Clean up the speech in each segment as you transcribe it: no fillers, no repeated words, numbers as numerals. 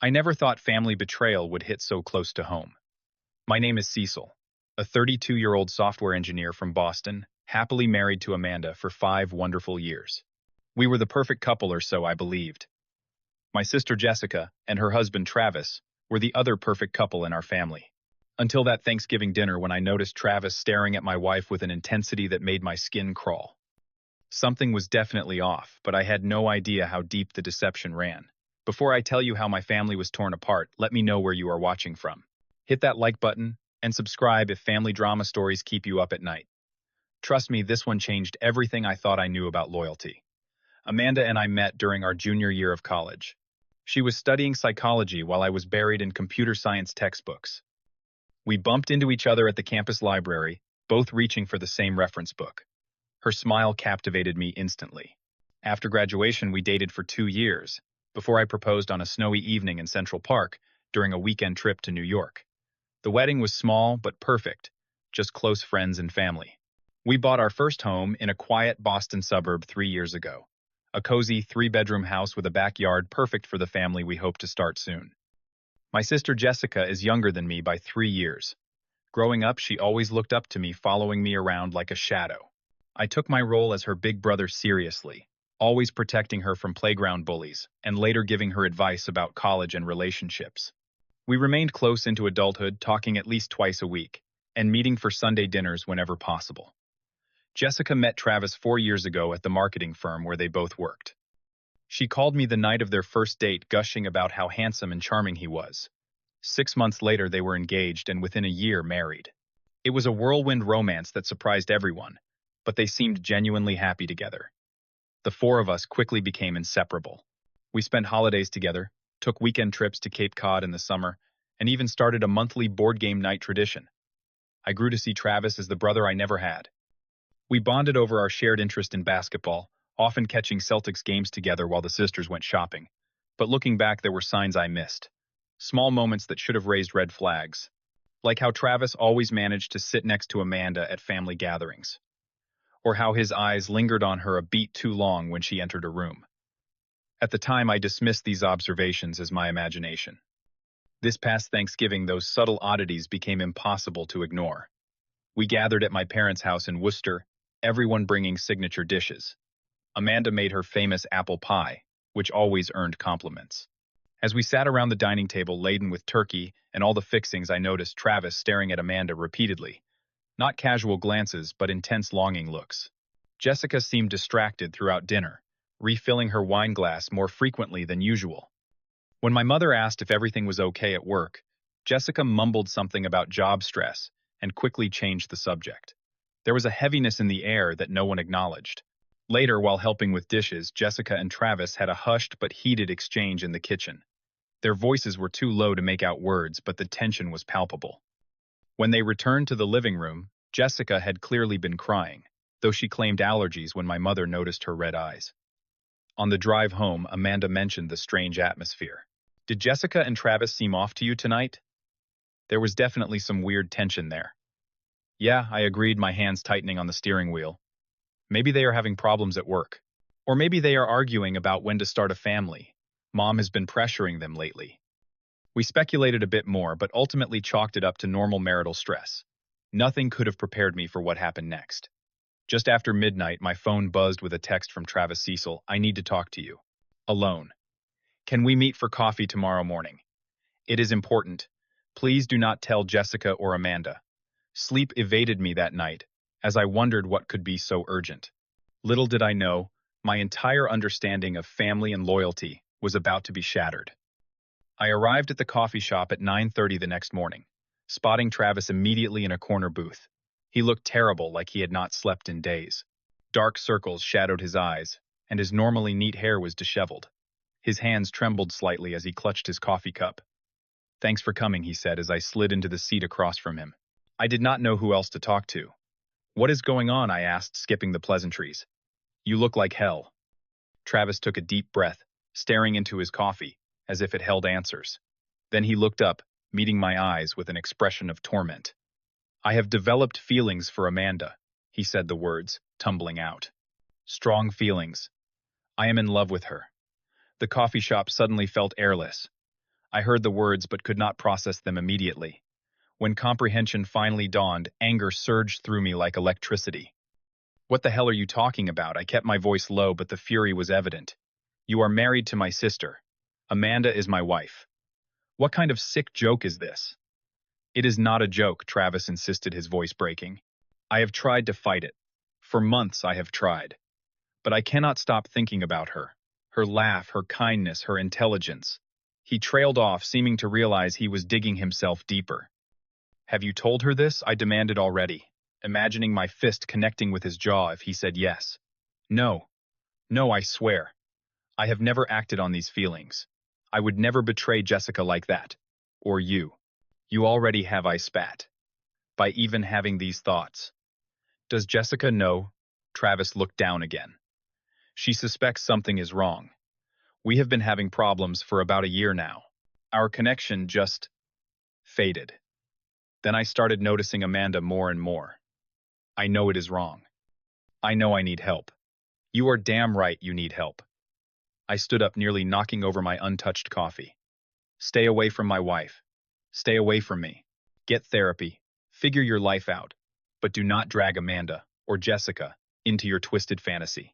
I never thought family betrayal would hit so close to home. My name is Cecil, a 32-year-old software engineer from Boston, happily married to Amanda for 5 wonderful years. We were the perfect couple, or so I believed. My sister Jessica and her husband Travis were the other perfect couple in our family. Until that Thanksgiving dinner when I noticed Travis staring at my wife with an intensity that made my skin crawl. Something was definitely off, but I had no idea how deep the deception ran. Before I tell you how my family was torn apart, let me know where you are watching from. Hit that like button and subscribe if family drama stories keep you up at night. Trust me, this one changed everything I thought I knew about loyalty. Amanda and I met during our junior year of college. She was studying psychology while I was buried in computer science textbooks. We bumped into each other at the campus library, both reaching for the same reference book. Her smile captivated me instantly. After graduation, we dated for 2 years, before I proposed on a snowy evening in Central Park during a weekend trip to New York. The wedding was small but perfect, just close friends and family. We bought our first home in a quiet Boston suburb 3 years ago. A cozy 3-bedroom house with a backyard perfect for the family we hope to start soon. My sister Jessica is younger than me by 3 years. Growing up, she always looked up to me, following me around like a shadow. I took my role as her big brother seriously, always protecting her from playground bullies, and later giving her advice about college and relationships. We remained close into adulthood, talking at least twice a week, and meeting for Sunday dinners whenever possible. Jessica met Travis 4 years ago at the marketing firm where they both worked. She called me the night of their first date, gushing about how handsome and charming he was. 6 months later, they were engaged and within a year married. It was a whirlwind romance that surprised everyone, but they seemed genuinely happy together. The four of us quickly became inseparable. We spent holidays together, took weekend trips to Cape Cod in the summer, and even started a monthly board game night tradition. I grew to see Travis as the brother I never had. We bonded over our shared interest in basketball, often catching Celtics games together while the sisters went shopping. But looking back, there were signs I missed. Small moments that should have raised red flags. Like how Travis always managed to sit next to Amanda at family gatherings, or how his eyes lingered on her a beat too long when she entered a room. At the time, I dismissed these observations as my imagination. This past Thanksgiving, those subtle oddities became impossible to ignore. We gathered at my parents' house in Worcester, everyone bringing signature dishes. Amanda made her famous apple pie, which always earned compliments. As we sat around the dining table laden with turkey and all the fixings, I noticed Travis staring at Amanda repeatedly. Not casual glances, but intense longing looks. Jessica seemed distracted throughout dinner, refilling her wine glass more frequently than usual. When my mother asked if everything was okay at work, Jessica mumbled something about job stress and quickly changed the subject. There was a heaviness in the air that no one acknowledged. Later, while helping with dishes, Jessica and Travis had a hushed but heated exchange in the kitchen. Their voices were too low to make out words, but the tension was palpable. When they returned to the living room, Jessica had clearly been crying, though she claimed allergies when my mother noticed her red eyes. On the drive home, Amanda mentioned the strange atmosphere. "Did Jessica and Travis seem off to you tonight?" There was definitely some weird tension there. "Yeah," I agreed, my hands tightening on the steering wheel. "Maybe they are having problems at work. Or maybe they are arguing about when to start a family. Mom has been pressuring them lately." We speculated a bit more, but ultimately chalked it up to normal marital stress. Nothing could have prepared me for what happened next. Just after midnight, my phone buzzed with a text from Travis. "Cecil, I need to talk to you. Alone. Can we meet for coffee tomorrow morning? It is important. Please do not tell Jessica or Amanda." Sleep evaded me that night, as I wondered what could be so urgent. Little did I know, my entire understanding of family and loyalty was about to be shattered. I arrived at the coffee shop at 9:30 the next morning, spotting Travis immediately in a corner booth. He looked terrible, like he had not slept in days. Dark circles shadowed his eyes, and his normally neat hair was disheveled. His hands trembled slightly as he clutched his coffee cup. "Thanks for coming," he said as I slid into the seat across from him. I did not know who else to talk to. "What is going on?" I asked, skipping the pleasantries. "You look like hell." Travis took a deep breath, staring into his coffee, as if it held answers. Then he looked up, meeting my eyes with an expression of torment. "I have developed feelings for Amanda," he said, the words tumbling out. "Strong feelings. I am in love with her." The coffee shop suddenly felt airless. I heard the words but could not process them immediately. When comprehension finally dawned, anger surged through me like electricity. What the hell are you talking about? I kept my voice low, but the fury was evident. You are married to my sister. Amanda is my wife. What kind of sick joke is this? It is not a joke, Travis insisted, his voice breaking. I have tried to fight it. For months I have tried. But I cannot stop thinking about her. Her laugh, her kindness, her intelligence. He trailed off, seeming to realize he was digging himself deeper. Have you told her this? I demanded already, imagining my fist connecting with his jaw if he said yes. No. No, I swear. I have never acted on these feelings. I would never betray Jessica like that. Or you. You already have, I spat. By even having these thoughts. Does Jessica know? Travis looked down again. She suspects something is wrong. We have been having problems for about a year now. Our connection just faded. Then I started noticing Amanda more and more. I know it is wrong. I know I need help. You are damn right you need help. I stood up, nearly knocking over my untouched coffee. Stay away from my wife. Stay away from me. Get therapy. Figure your life out. But do not drag Amanda, or Jessica, into your twisted fantasy.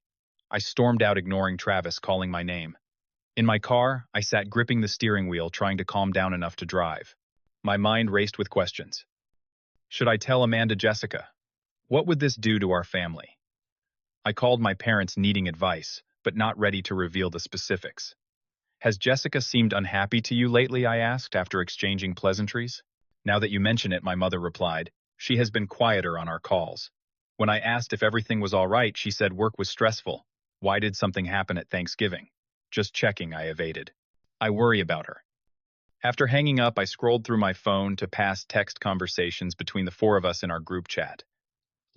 I stormed out, ignoring Travis calling my name. In my car, I sat gripping the steering wheel, trying to calm down enough to drive. My mind raced with questions. Should I tell Amanda Jessica? What would this do to our family? I called my parents, needing advice, but not ready to reveal the specifics. Has Jessica seemed unhappy to you lately? I asked, after exchanging pleasantries. Now that you mention it, my mother replied, she has been quieter on our calls. When I asked if everything was all right, she said work was stressful. Why did something happen at Thanksgiving? Just checking, I evaded. I worry about her. After hanging up, I scrolled through my phone to past text conversations between the four of us in our group chat.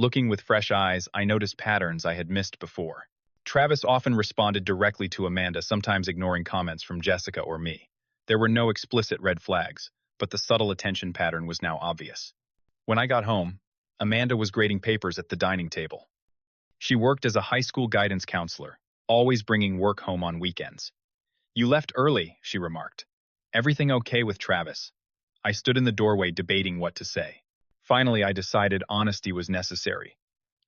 Looking with fresh eyes, I noticed patterns I had missed before. Travis often responded directly to Amanda, sometimes ignoring comments from Jessica or me. There were no explicit red flags, but the subtle attention pattern was now obvious. When I got home, Amanda was grading papers at the dining table. She worked as a high school guidance counselor, always bringing work home on weekends. You left early, she remarked. Everything okay with Travis? I stood in the doorway, debating what to say. Finally, I decided honesty was necessary.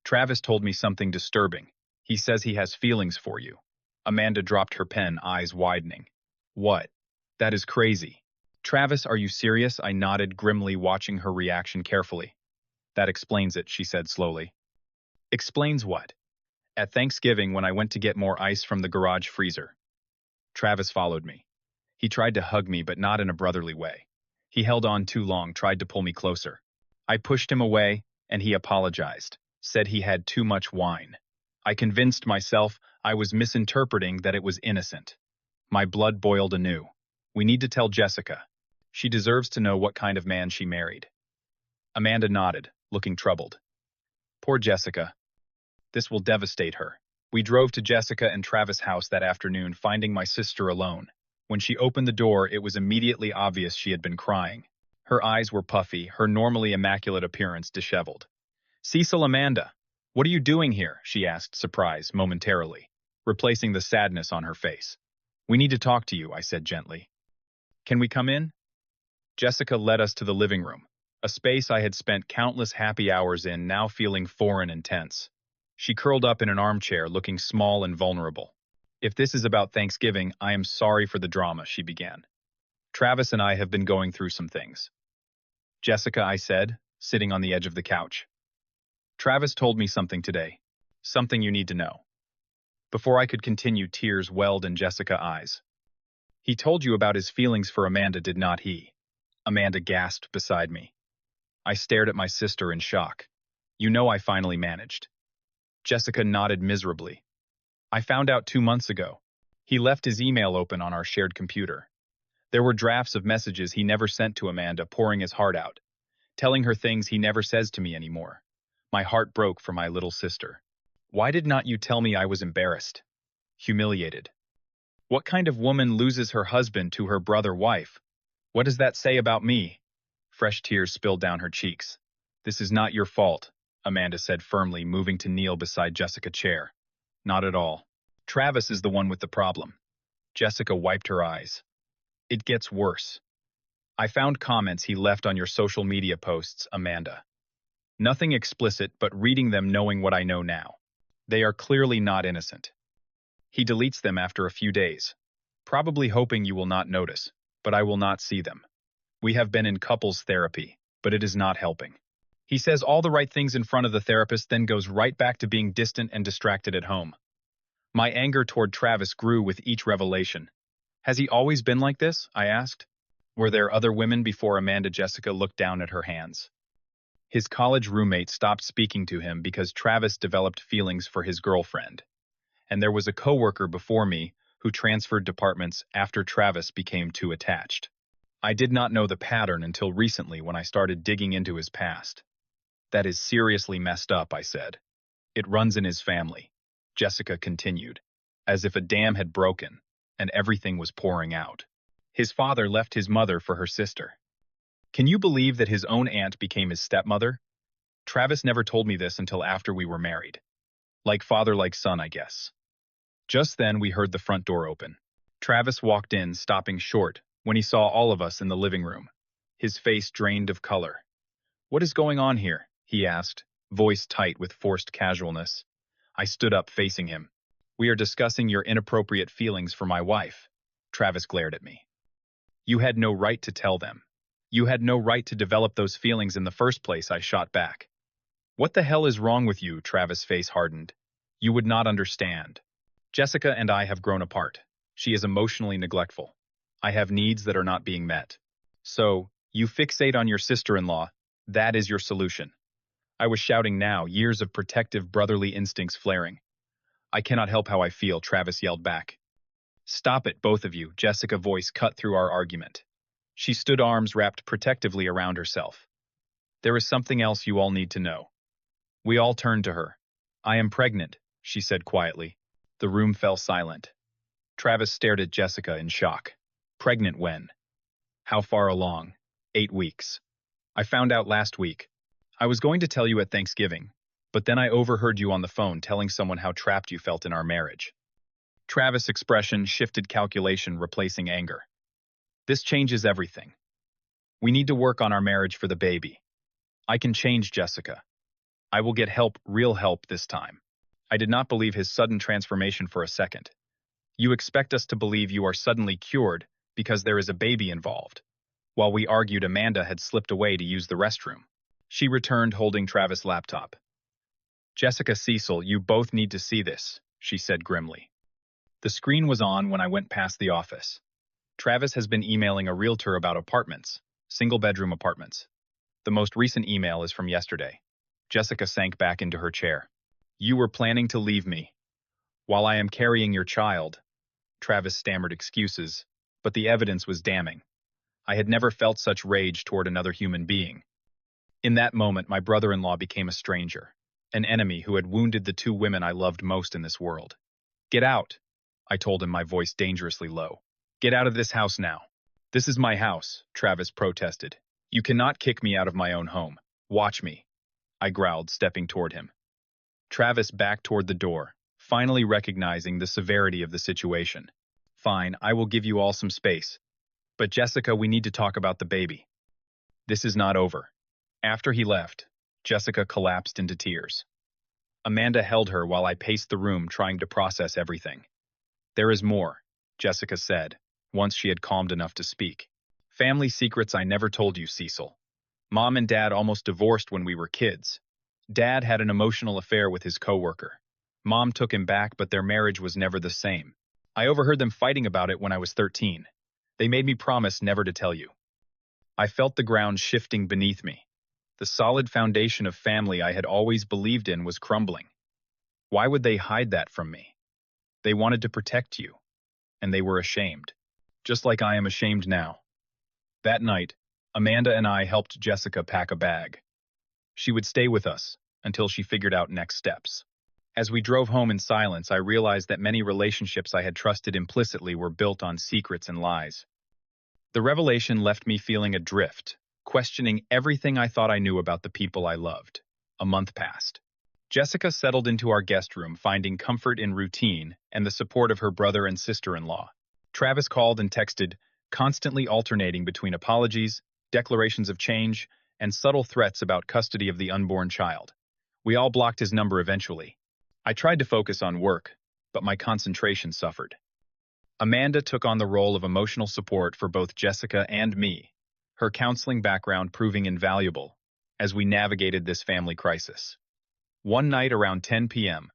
Travis told me something disturbing. He says he has feelings for you. Amanda dropped her pen, eyes widening. What? That is crazy. Travis, are you serious? I nodded, grimly watching her reaction carefully. That explains it, she said slowly. Explains what? At Thanksgiving, when I went to get more ice from the garage freezer. Travis followed me. He tried to hug me, but not in a brotherly way. He held on too long, tried to pull me closer. I pushed him away, and he apologized, said he had too much wine. I convinced myself I was misinterpreting, that it was innocent. My blood boiled anew. We need to tell Jessica. She deserves to know what kind of man she married. Amanda nodded, looking troubled. Poor Jessica. This will devastate her. We drove to Jessica and Travis' house that afternoon, finding my sister alone. When she opened the door, it was immediately obvious she had been crying. Her eyes were puffy, her normally immaculate appearance disheveled. Cecil, Amanda, what are you doing here? She asked, surprised momentarily, replacing the sadness on her face. We need to talk to you, I said gently. Can we come in? Jessica led us to the living room, a space I had spent countless happy hours in, now feeling foreign and tense. She curled up in an armchair, looking small and vulnerable. If this is about Thanksgiving, I am sorry for the drama, she began. Travis and I have been going through some things. Jessica, I said, sitting on the edge of the couch. Travis told me something today. Something you need to know. Before I could continue, tears welled in Jessica's eyes. He told you about his feelings for Amanda, did not he? Amanda gasped beside me. I stared at my sister in shock. You know I finally managed. Jessica nodded miserably. I found out 2 months ago. He left his email open on our shared computer. There were drafts of messages he never sent to Amanda, pouring his heart out, telling her things he never says to me anymore. My heart broke for my little sister. Why did not you tell me? I was embarrassed, humiliated. What kind of woman loses her husband to her brother wife? What does that say about me? Fresh tears spilled down her cheeks. This is not your fault, Amanda said firmly, moving to kneel beside Jessica's chair. Not at all. Travis is the one with the problem. Jessica wiped her eyes. It gets worse. I found comments he left on your social media posts, Amanda. Nothing explicit, but reading them knowing what I know now. They are clearly not innocent. He deletes them after a few days, probably hoping you will not notice, but I will not see them. We have been in couples therapy, but it is not helping. He says all the right things in front of the therapist, then goes right back to being distant and distracted at home. My anger toward Travis grew with each revelation. Has he always been like this? I asked. Were there other women before Amanda? Jessica looked down at her hands. His college roommate stopped speaking to him because Travis developed feelings for his girlfriend. And there was a coworker before me who transferred departments after Travis became too attached. I did not know the pattern until recently when I started digging into his past. That is seriously messed up, I said. It runs in his family, Jessica continued, as if a dam had broken and everything was pouring out. His father left his mother for her sister. Can you believe that his own aunt became his stepmother? Travis never told me this until after we were married. Like father, like son, I guess. Just then we heard the front door open. Travis walked in, stopping short when he saw all of us in the living room, his face drained of color. What is going on here? He asked, voice tight with forced casualness. I stood up facing him. We are discussing your inappropriate feelings for my wife. Travis glared at me. You had no right to tell them. You had no right to develop those feelings in the first place, I shot back. What the hell is wrong with you? Travis' face hardened. You would not understand. Jessica and I have grown apart. She is emotionally neglectful. I have needs that are not being met. So, you fixate on your sister-in-law. That is your solution. I was shouting now, years of protective brotherly instincts flaring. I cannot help how I feel, Travis yelled back. Stop it, both of you, Jessica's voice cut through our argument. She stood, arms wrapped protectively around herself. There is something else you all need to know. We all turned to her. I am pregnant, she said quietly. The room fell silent. Travis stared at Jessica in shock. Pregnant when? How far along? 8 weeks. I found out last week. I was going to tell you at Thanksgiving, but then I overheard you on the phone telling someone how trapped you felt in our marriage. Travis' expression shifted, calculation replacing anger. This changes everything. We need to work on our marriage for the baby. I can change, Jessica. I will get help, real help this time. I did not believe his sudden transformation for a second. You expect us to believe you are suddenly cured because there is a baby involved. While we argued, Amanda had slipped away to use the restroom. She returned holding Travis' laptop. Jessica, Cecil, you both need to see this, she said grimly. The screen was on when I went past the office. Travis has been emailing a realtor about apartments, single-bedroom apartments. The most recent email is from yesterday. Jessica sank back into her chair. You were planning to leave me. While I am carrying your child. Travis stammered excuses, but the evidence was damning. I had never felt such rage toward another human being. In that moment, my brother-in-law became a stranger, an enemy who had wounded the 2 women I loved most in this world. Get out, I told him, my voice dangerously low. Get out of this house now. This is my house, Travis protested. You cannot kick me out of my own home. Watch me, I growled, stepping toward him. Travis backed toward the door, finally recognizing the severity of the situation. Fine, I will give you all some space. But Jessica, we need to talk about the baby. This is not over. After he left, Jessica collapsed into tears. Amanda held her while I paced the room trying to process everything. There is more, Jessica said, once she had calmed enough to speak. Family secrets I never told you, Cecil. Mom and Dad almost divorced when we were kids. Dad had an emotional affair with his coworker. Mom took him back, but their marriage was never the same. I overheard them fighting about it when I was 13. They made me promise never to tell you. I felt the ground shifting beneath me. The solid foundation of family I had always believed in was crumbling. Why would they hide that from me? They wanted to protect you, and they were ashamed, just like I am ashamed now. That night, Amanda and I helped Jessica pack a bag. She would stay with us until she figured out next steps. As we drove home in silence, I realized that many relationships I had trusted implicitly were built on secrets and lies. The revelation left me feeling adrift, questioning everything I thought I knew about the people I loved. A month passed. Jessica settled into our guest room, finding comfort in routine and the support of her brother and sister-in-law. Travis called and texted, constantly alternating between apologies, declarations of change, and subtle threats about custody of the unborn child. We all blocked his number eventually. I tried to focus on work, but my concentration suffered. Amanda took on the role of emotional support for both Jessica and me, her counseling background proving invaluable as we navigated this family crisis. One night around 10 p.m.,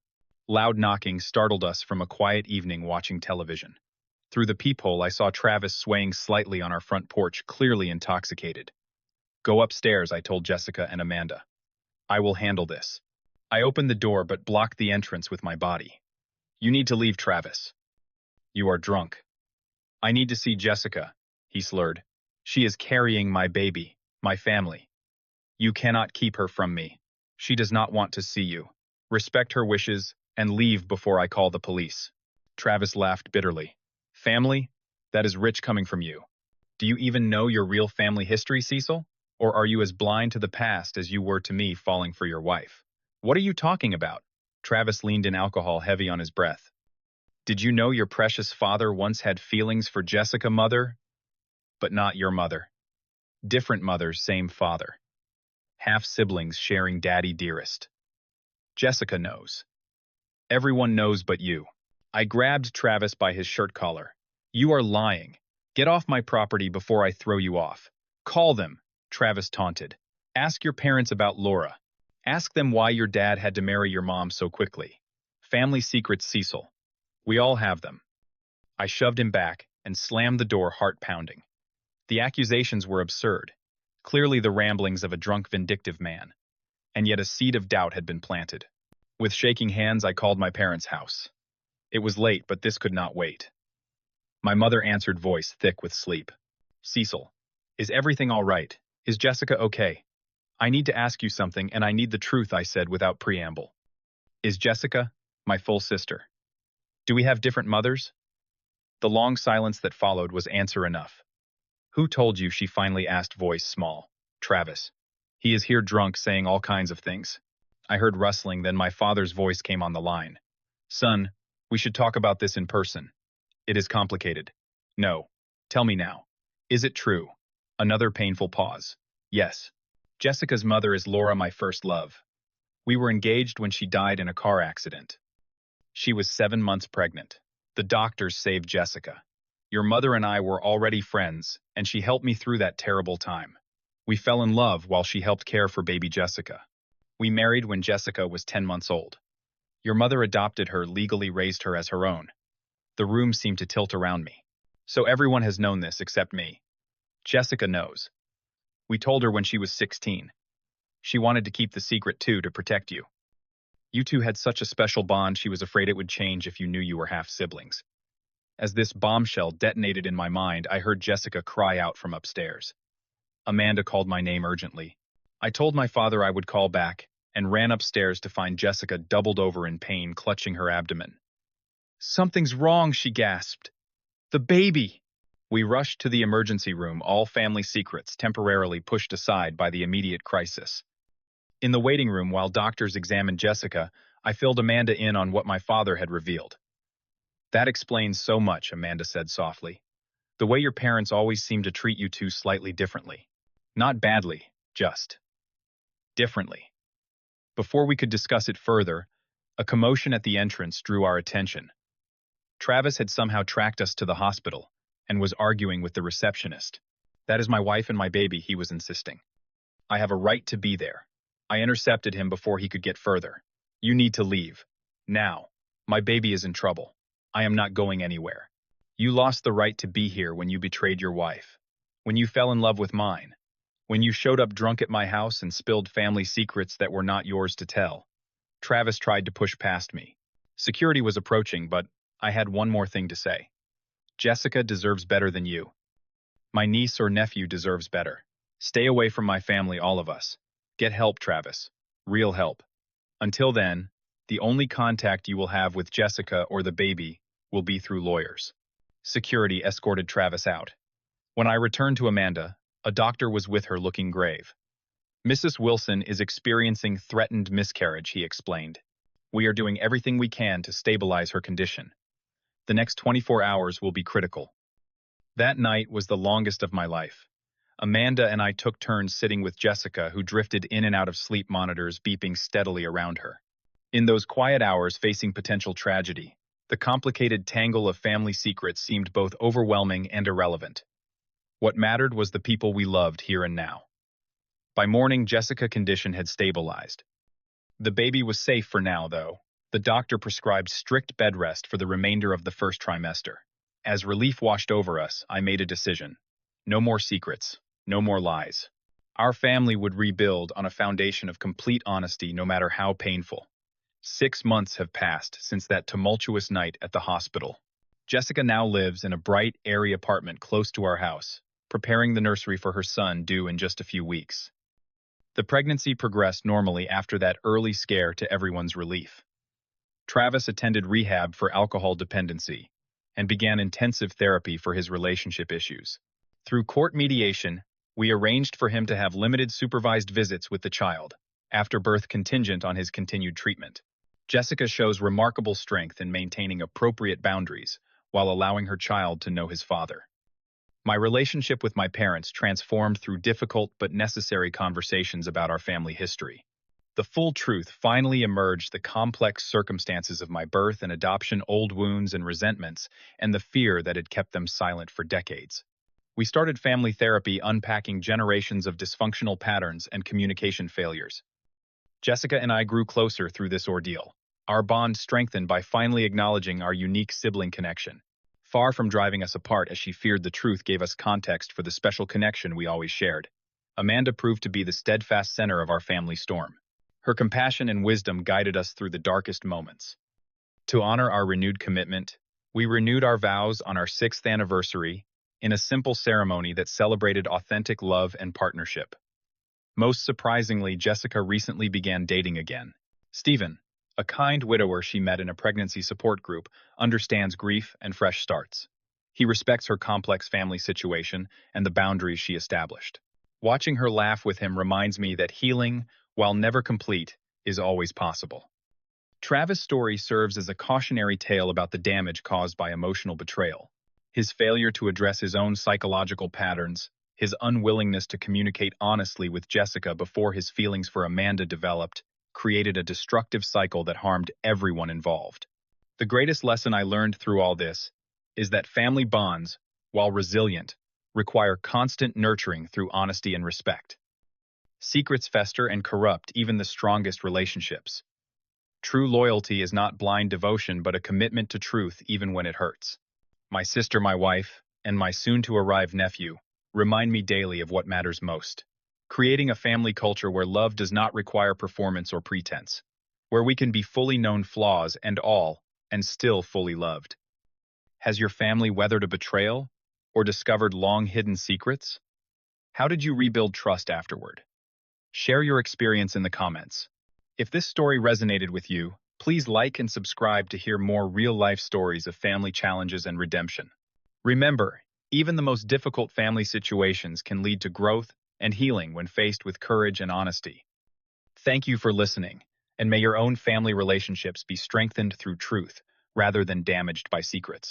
loud knocking startled us from a quiet evening watching television. Through the peephole, I saw Travis swaying slightly on our front porch, clearly intoxicated. "Go upstairs," I told Jessica and Amanda. "I will handle this." I opened the door but blocked the entrance with my body. "You need to leave, Travis. You are drunk." "I need to see Jessica," he slurred. "She is carrying my baby, my family. You cannot keep her from me. She does not want to see you. Respect her wishes and leave before I call the police." Travis laughed bitterly. "Family? That is rich coming from you. Do you even know your real family history, Cecil? Or are you as blind to the past as you were to me falling for your wife? What are you talking about?" Travis leaned in, alcohol heavy on his breath. "Did you know your precious father once had feelings for Jessica, mother? But not your mother. Different mothers, same father. Half-siblings sharing daddy dearest. Jessica knows. Everyone knows but you." I grabbed Travis by his shirt collar. "You are lying. Get off my property before I throw you off." "Call them," Travis taunted. "Ask your parents about Laura. Ask them why your dad had to marry your mom so quickly. Family secrets, Cecil. We all have them." I shoved him back and slammed the door, heart pounding. The accusations were absurd, clearly the ramblings of a drunk, vindictive man, and yet a seed of doubt had been planted. With shaking hands, I called my parents' house. It was late, but this could not wait. My mother answered, voice thick with sleep. "Cecil, is everything all right? Is Jessica okay? I need to ask you something, and I need the truth," I said without preamble. "Is Jessica my full sister? Do we have different mothers?" The long silence that followed was answer enough. "Who told you?" she finally asked, voice small. "Travis. He is here drunk, saying all kinds of things." I heard rustling, then my father's voice came on the line. "Son, we should talk about this in person. It is complicated." "No. Tell me now. Is it true?" Another painful pause. "Yes. Jessica's mother is Laura, my first love. We were engaged when she died in a car accident. She was 7 months pregnant. The doctors saved Jessica. Your mother and I were already friends, and she helped me through that terrible time. We fell in love while she helped care for baby Jessica. We married when Jessica was 10 months old. Your mother adopted her, legally raised her as her own." The room seemed to tilt around me. "So everyone has known this except me." "Jessica knows. We told her when she was 16. She wanted to keep the secret too, to protect you. You two had such a special bond, she was afraid it would change if you knew you were half-siblings." As this bombshell detonated in my mind, I heard Jessica cry out from upstairs. Amanda called my name urgently. I told my father I would call back, and ran upstairs to find Jessica doubled over in pain, clutching her abdomen. "Something's wrong," she gasped. "The baby!" We rushed to the emergency room, all family secrets temporarily pushed aside by the immediate crisis. In the waiting room, while doctors examined Jessica, I filled Amanda in on what my father had revealed. "That explains so much," Amanda said softly. "The way your parents always seem to treat you two slightly differently. Not badly, just differently." Before we could discuss it further, a commotion at the entrance drew our attention. Travis had somehow tracked us to the hospital and was arguing with the receptionist. "That is my wife and my baby," he was insisting. "I have a right to be there." I intercepted him before he could get further. "You need to leave. Now. My baby is in trouble. I am not going anywhere. You lost the right to be here when you betrayed your wife. When you fell in love with mine. When you showed up drunk at my house and spilled family secrets that were not yours to tell." Travis tried to push past me. Security was approaching, but I had one more thing to say. "Jessica deserves better than you. My niece or nephew deserves better. Stay away from my family, all of us. Get help, Travis. Real help. Until then, the only contact you will have with Jessica or the baby will be through lawyers." Security escorted Travis out. When I returned to Amanda, a doctor was with her, looking grave. "Mrs. Wilson is experiencing threatened miscarriage," he explained. "We are doing everything we can to stabilize her condition. The next 24 hours will be critical." That night was the longest of my life. Amanda and I took turns sitting with Jessica, who drifted in and out of sleep monitors beeping steadily around her. In those quiet hours facing potential tragedy, the complicated tangle of family secrets seemed both overwhelming and irrelevant. What mattered was the people we loved here and now. By morning, Jessica's condition had stabilized. The baby was safe for now, though. The doctor prescribed strict bed rest for the remainder of the first trimester. As relief washed over us, I made a decision. No more secrets. No more lies. Our family would rebuild on a foundation of complete honesty, no matter how painful. 6 months have passed since that tumultuous night at the hospital. Jessica now lives in a bright, airy apartment close to our house, preparing the nursery for her son due in just a few weeks. The pregnancy progressed normally after that early scare, to everyone's relief. Travis attended rehab for alcohol dependency and began intensive therapy for his relationship issues. Through court mediation, we arranged for him to have limited supervised visits with the child, after birth contingent on his continued treatment. Jessica shows remarkable strength in maintaining appropriate boundaries while allowing her child to know his father. My relationship with my parents transformed through difficult but necessary conversations about our family history. The full truth finally emerged: the complex circumstances of my birth and adoption, old wounds and resentments, and the fear that had kept them silent for decades. We started family therapy, unpacking generations of dysfunctional patterns and communication failures. Jessica and I grew closer through this ordeal, our bond strengthened by finally acknowledging our unique sibling connection. Far from driving us apart, as she feared, the truth gave us context for the special connection we always shared. Amanda proved to be the steadfast center of our family storm. Her compassion and wisdom guided us through the darkest moments. To honor our renewed commitment, we renewed our vows on our 6th anniversary in a simple ceremony that celebrated authentic love and partnership. Most surprisingly, Jessica recently began dating again. Stephen, a kind widower she met in a pregnancy support group, understands grief and fresh starts. He respects her complex family situation and the boundaries she established. Watching her laugh with him reminds me that healing, while never complete, is always possible. Travis' story serves as a cautionary tale about the damage caused by emotional betrayal. His failure to address his own psychological patterns, his unwillingness to communicate honestly with Jessica before his feelings for Amanda developed, created a destructive cycle that harmed everyone involved. The greatest lesson I learned through all this is that family bonds, while resilient, require constant nurturing through honesty and respect. Secrets fester and corrupt even the strongest relationships. True loyalty is not blind devotion, but a commitment to truth even when it hurts. My sister, my wife, and my soon-to-arrive nephew remind me daily of what matters most. Creating a family culture where love does not require performance or pretense. Where we can be fully known, flaws and all, and still fully loved. Has your family weathered a betrayal or discovered long-hidden secrets? How did you rebuild trust afterward? Share your experience in the comments. If this story resonated with you, please like and subscribe to hear more real-life stories of family challenges and redemption. Remember, even the most difficult family situations can lead to growth and healing when faced with courage and honesty. Thank you for listening, and may your own family relationships be strengthened through truth rather than damaged by secrets.